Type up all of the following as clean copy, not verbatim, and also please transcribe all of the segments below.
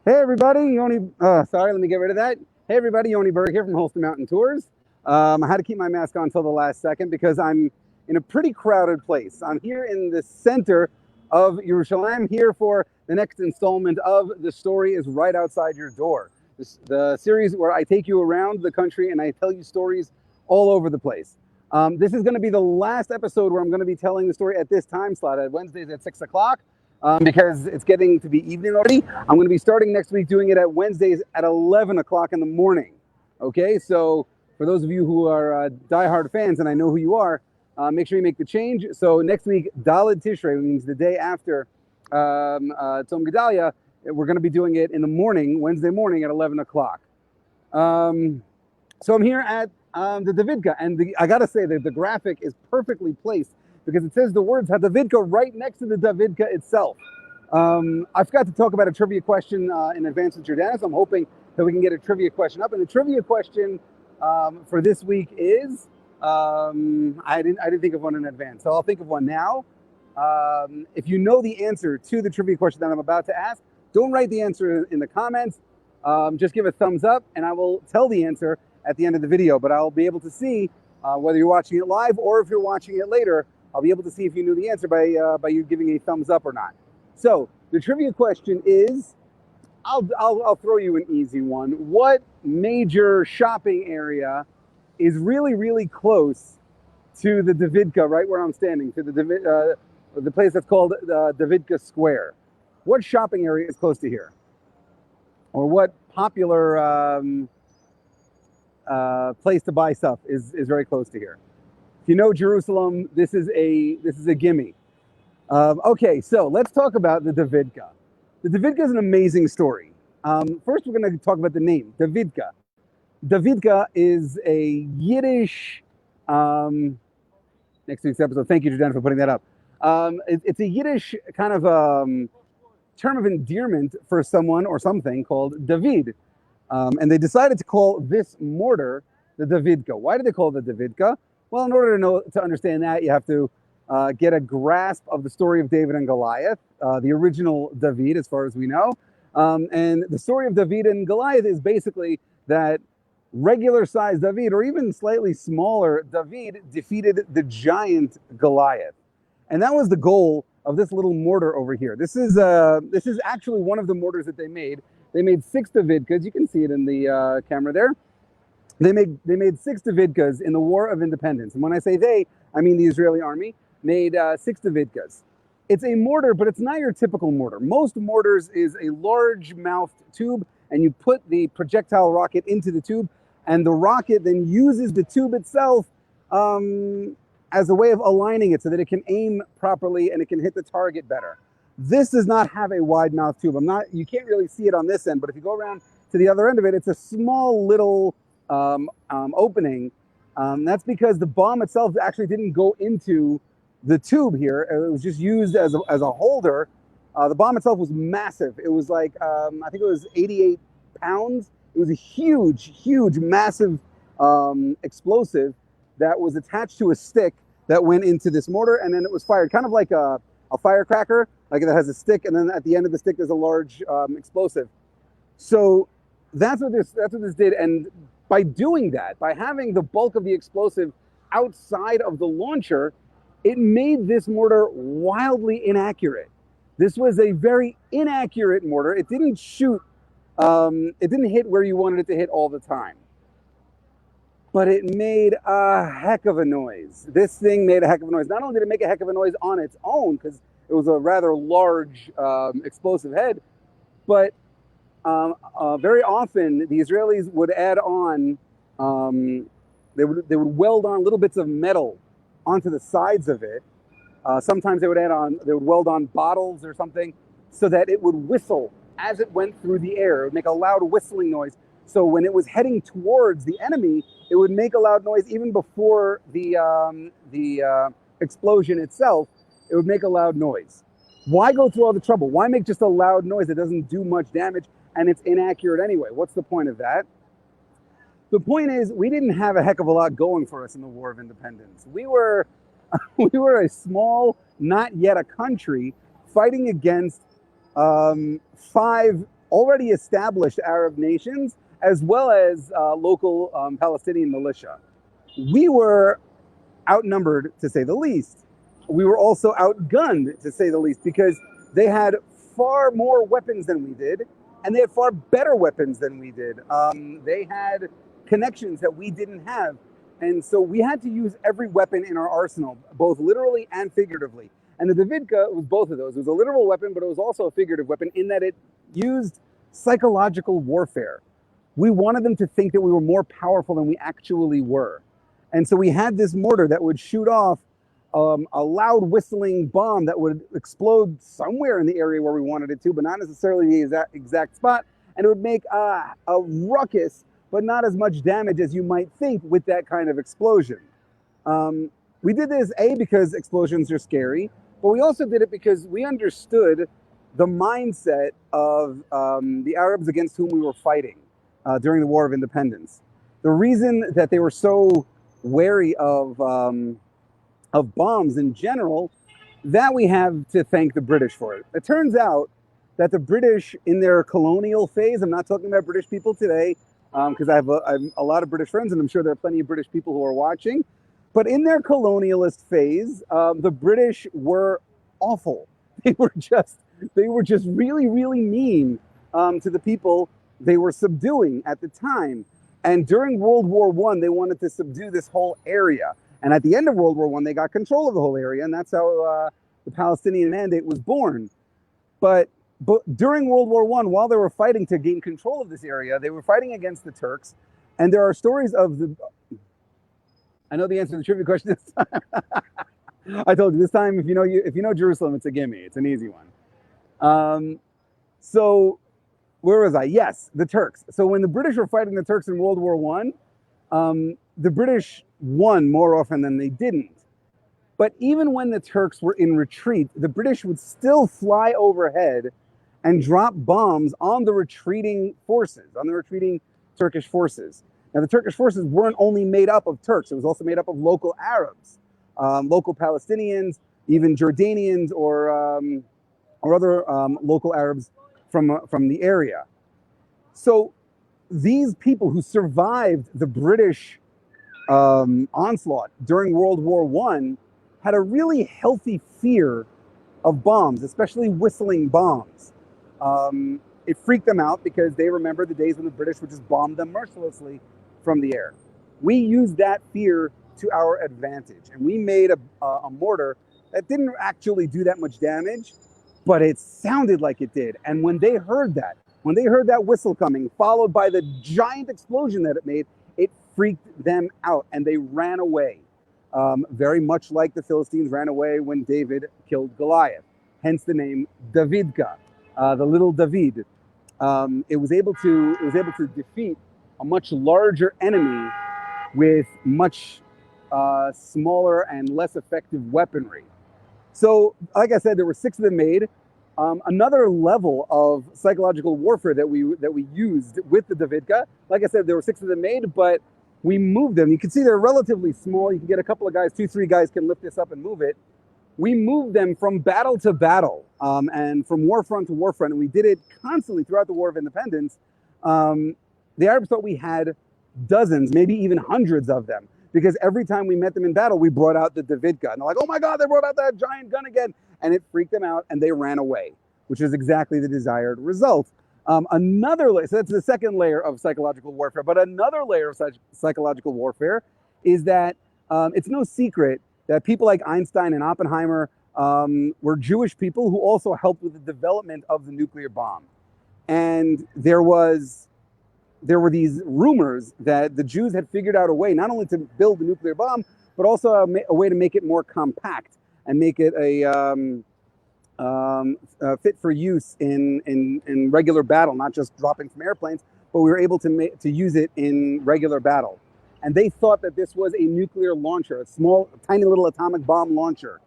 Hey everybody, Yoni. Sorry, let me get rid of that. Hey everybody, Yoni Berg here from Holston Mountain Tours. I had to keep my mask on until the last second because I'm in a pretty crowded place. I'm here in the center of Yerushalayim, here for the next installment of The Story is Right Outside Your Door. The series where I take you around the country and I tell you stories all over the place. This is going to be the last episode where I'm going to be telling the story at this time slot, at Wednesdays at 6 o'clock. Because it's getting to be evening already. I'm going to be starting next week doing it at Wednesdays at 11 o'clock in the morning. Okay, so for those of you who are diehard fans, and I know who you are, make sure you make the change. So next week, Daled Tishrei, means the day after Tzom Gedalia, we're going to be doing it in the morning, Wednesday morning at 11 o'clock. So I'm here at the Davidka, and I got to say that the graphic is perfectly placed because it says the words Davidka right next to the Davidka itself. I forgot to talk about a trivia question in advance with Jordanis. I'm hoping that we can get a trivia question up. And the trivia question for this week is, I didn't think of one in advance, so I'll think of one now. If you know the answer to the trivia question that I'm about to ask, don't write the answer in the comments. Just give a thumbs up, and I will tell the answer at the end of the video. But I'll be able to see whether you're watching it live or if you're watching it later. I'll be able to see if you knew the answer by you giving a thumbs up or not. So the trivia question is, I'll throw you an easy one. What major shopping area is really close to the Davidka, right where I'm standing, to the place that's called Davidka Square? What shopping area is close to here? Or what popular place to buy stuff is very close to here? If you know Jerusalem, this is a gimme. Okay, so let's talk about the Davidka. The Davidka is an amazing story. First, we're going to talk about the name, Davidka. Davidka is a Yiddish, next week's episode, thank you, Jordan, for putting that up. It's a Yiddish kind of term of endearment for someone or something called David. And they decided to call this mortar the Davidka. Why did they call it the Davidka? Well, in order to understand that, you have to get a grasp of the story of David and Goliath, the original David, as far as we know. And the story of David and Goliath is basically that regular-sized David, or even slightly smaller David, defeated the giant Goliath. And that was the goal of this little mortar over here. This is actually one of the mortars that they made. They made 6 Davidkas. You can see it in the camera there. They made 6 Davidkas in the War of Independence. And when I say they, I mean the Israeli army made 6 Davidkas. It's a mortar, but it's not your typical mortar. Most mortars is a large-mouthed tube, and you put the projectile rocket into the tube, and the rocket then uses the tube itself as a way of aligning it so that it can aim properly and it can hit the target better. This does not have a wide-mouthed tube. You can't really see it on this end, but if you go around to the other end of it, it's a small little opening. That's because the bomb itself actually didn't go into the tube here. It was just used as a holder. The bomb itself was massive. It was like, I think it was 88 pounds. It was a huge, massive explosive that was attached to a stick that went into this mortar, and then it was fired, kind of like a firecracker, like that has a stick, and then at the end of the stick there's a large explosive. So that's what this did, and by doing that, by having the bulk of the explosive outside of the launcher, it made this mortar wildly inaccurate. This was a very inaccurate mortar. It didn't shoot, it didn't hit where you wanted it to hit all the time. But it made a heck of a noise. This thing made a heck of a noise. Not only did it make a heck of a noise on its own, because it was a rather large explosive head, but very often the Israelis would add on, they would weld on little bits of metal onto the sides of it. Sometimes they would weld on bottles or something so that it would whistle as it went through the air. It would make a loud whistling noise. So when it was heading towards the enemy, it would make a loud noise even before the explosion itself. It would make a loud noise. Why go through all the trouble? Why make just a loud noise that doesn't do much damage and it's inaccurate anyway? What's the point of that? The point is, we didn't have a heck of a lot going for us in the War of Independence. We were a small, not yet a country, fighting against 5 already established Arab nations, as well as local Palestinian militia. We were outnumbered, to say the least. We were also outgunned, to say the least, because they had far more weapons than we did, and they had far better weapons than we did. They had connections that we didn't have. And so we had to use every weapon in our arsenal, both literally and figuratively. And the Davidka was both of those. It was a literal weapon, but it was also a figurative weapon in that it used psychological warfare. We wanted them to think that we were more powerful than we actually were. And so we had this mortar that would shoot off a loud whistling bomb that would explode somewhere in the area where we wanted it to, but not necessarily the exact spot. And it would make a ruckus, but not as much damage as you might think with that kind of explosion. We did this, A, because explosions are scary, but we also did it because we understood the mindset of the Arabs against whom we were fighting during the War of Independence. The reason that they were so wary of bombs in general, that we have to thank the British for it. It turns out that the British, in their colonial phase, I'm not talking about British people today, because I have a lot of British friends, and I'm sure there are plenty of British people who are watching, but in their colonialist phase, the British were awful. They were just really, really mean to the people they were subduing at the time. And during World War I, they wanted to subdue this whole area. And at the end of World War I, they got control of the whole area, and that's how the Palestinian Mandate was born. But during World War I, while they were fighting to gain control of this area, they were fighting against the Turks. And there are stories of the... I know the answer to the trivia question this time. I told you, this time, if you know Jerusalem, it's a gimme. It's an easy one. So where was I? Yes, the Turks. So when the British were fighting the Turks in World War I, the British won more often than they didn't. But even when the Turks were in retreat, the British would still fly overhead and drop bombs on the retreating forces, on the retreating Turkish forces. Now, the Turkish forces weren't only made up of Turks, it was also made up of local Arabs, local Palestinians, even Jordanians or other local Arabs from the area. So these people who survived the British onslaught during World War I had a really healthy fear of bombs, especially whistling bombs. It freaked them out because they remember the days when the British would just bomb them mercilessly from the air. We used that fear to our advantage, and we made a mortar that didn't actually do that much damage, but it sounded like it did. And when they heard that whistle coming, followed by the giant explosion that it made, it freaked them out, and they ran away. Very much like the Philistines ran away when David killed Goliath, hence the name Davidka, the little David. It was able to defeat a much larger enemy with much smaller and less effective weaponry. So, like I said, there were 6 of them made. Another level of psychological warfare that we used with the Davidka, like I said, there were 6 of them made, but we moved them. You can see they're relatively small. You can get a couple of guys, 2-3 guys can lift this up and move it. We moved them from battle to battle and from warfront to warfront, and we did it constantly throughout the War of Independence. The Arabs thought we had dozens, maybe even hundreds of them, because every time we met them in battle, we brought out the Davidka. And they're like, oh my God, they brought out that giant gun again. And it freaked them out, and they ran away, which is exactly the desired result. So that's the second layer of psychological warfare. But another layer of psychological warfare is that it's no secret that people like Einstein and Oppenheimer were Jewish people who also helped with the development of the nuclear bomb. And there were these rumors that the Jews had figured out a way not only to build the nuclear bomb, but also a way to make it more compact and make it fit for use in regular battle, not just dropping from airplanes, but we were able to use it in regular battle. And they thought that this was a nuclear launcher, a small, tiny little atomic bomb launcher.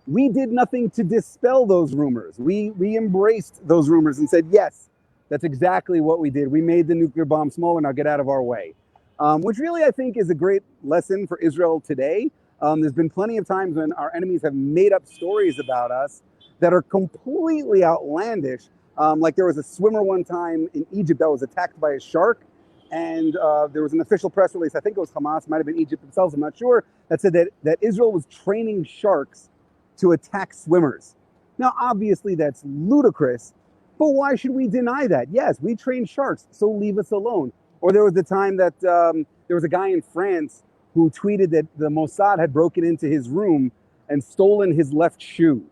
We did nothing to dispel those rumors. We embraced those rumors and said, yes, that's exactly what we did. We made the nuclear bomb smaller, now get out of our way. Which really, I think, is a great lesson for Israel today. There's been plenty of times when our enemies have made up stories about us that are completely outlandish, Like there was a swimmer one time in Egypt that was attacked by a shark, and there was an official press release, I think it was Hamas, might have been Egypt themselves, I'm not sure, that said that Israel was training sharks to attack swimmers. Now, obviously, that's ludicrous, but why should we deny that? Yes, we train sharks, so leave us alone. Or there was the time that there was a guy in France who tweeted that the Mossad had broken into his room and stolen his left shoe.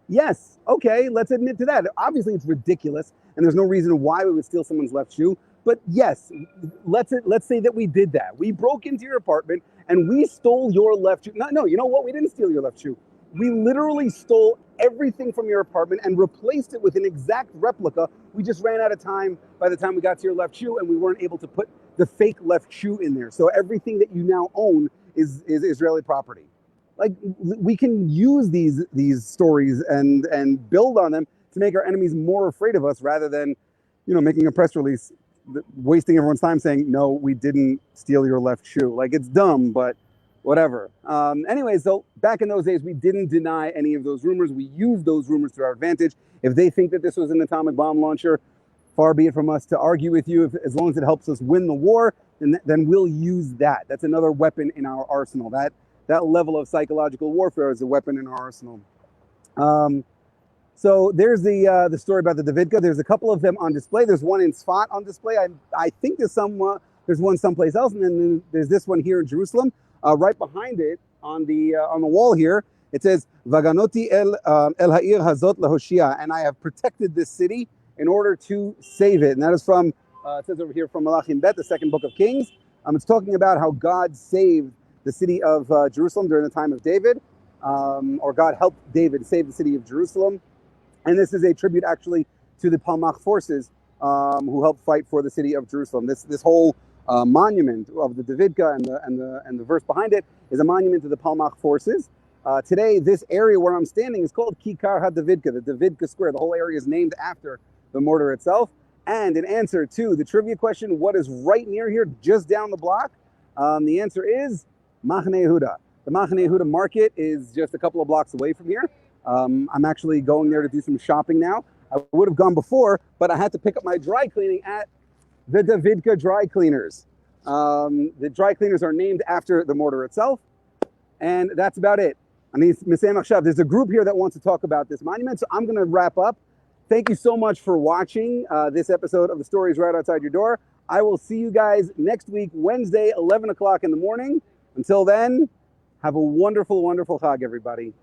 Yes, okay, let's admit to that. Obviously, it's ridiculous, and there's no reason why we would steal someone's left shoe. But yes, let's say that we did that. We broke into your apartment and we stole your left shoe. No, you know what? We didn't steal your left shoe. We literally stole everything from your apartment and replaced it with an exact replica. We just ran out of time by the time we got to your left shoe, and we weren't able to put the fake left shoe in there. So everything that you now own is Israeli property. Like, we can use these stories and build on them to make our enemies more afraid of us, rather than, making a press release, wasting everyone's time saying, no, we didn't steal your left shoe. Like, it's dumb, but whatever. Anyways, so back in those days, we didn't deny any of those rumors. We used those rumors to our advantage. If they think that this was an atomic bomb launcher, far be it from us to argue with you. As long as it helps us win the war, then we'll use that. That's another weapon in our arsenal. That level of psychological warfare is a weapon in our arsenal. So there's the story about the Davidka. There's a couple of them on display. There's one in Sfat on display. I think there's one someplace else, and then there's this one here in Jerusalem. Right behind it on the wall here, it says Vaganoti el ha'ir hazot lahoshia, and I have protected this city in order to save it. And that is from it says over here from Malachim Bet, the second book of Kings. It's talking about how God saved the city of Jerusalem during the time of David, or God helped David save the city of Jerusalem. And this is a tribute actually to the Palmach forces who helped fight for the city of Jerusalem. This whole monument of the Davidka and the verse behind it is a monument to the Palmach forces. Today, this area where I'm standing is called Kikar HaDavidka, the Davidka Square. The whole area is named after the mortar itself. And in answer to the trivia question, what is right near here, just down the block? The answer is Machne Yehuda. The Machne Yehuda market is just a couple of blocks away from here. I'm actually going there to do some shopping now. I would have gone before, but I had to pick up my dry cleaning at the Davidka Dry Cleaners. The dry cleaners are named after the mortar itself, and that's about it. There's a group here that wants to talk about this monument, so I'm going to wrap up. Thank you so much for watching this episode of The Stories Right Outside Your Door. I will see you guys next week, Wednesday, 11 o'clock in the morning. Until then, have a wonderful, wonderful Chag, everybody.